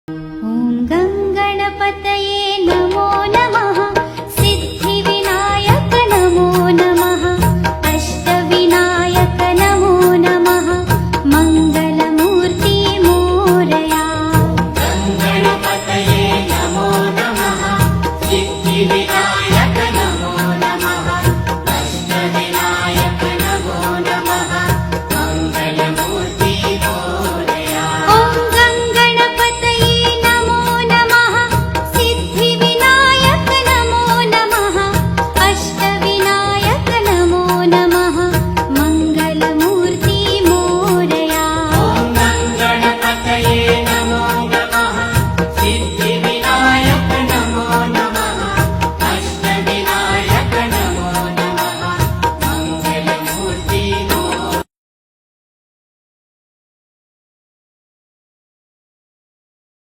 ॐ गङ्गणपतये नमो नमः। सिद्धिविनायक नमो नमः। अष्टविनायक नमो नमः। मङ्गलमूर्ति मोरया। गङ्गणपतये नमो नमः। सिद्धिविनायक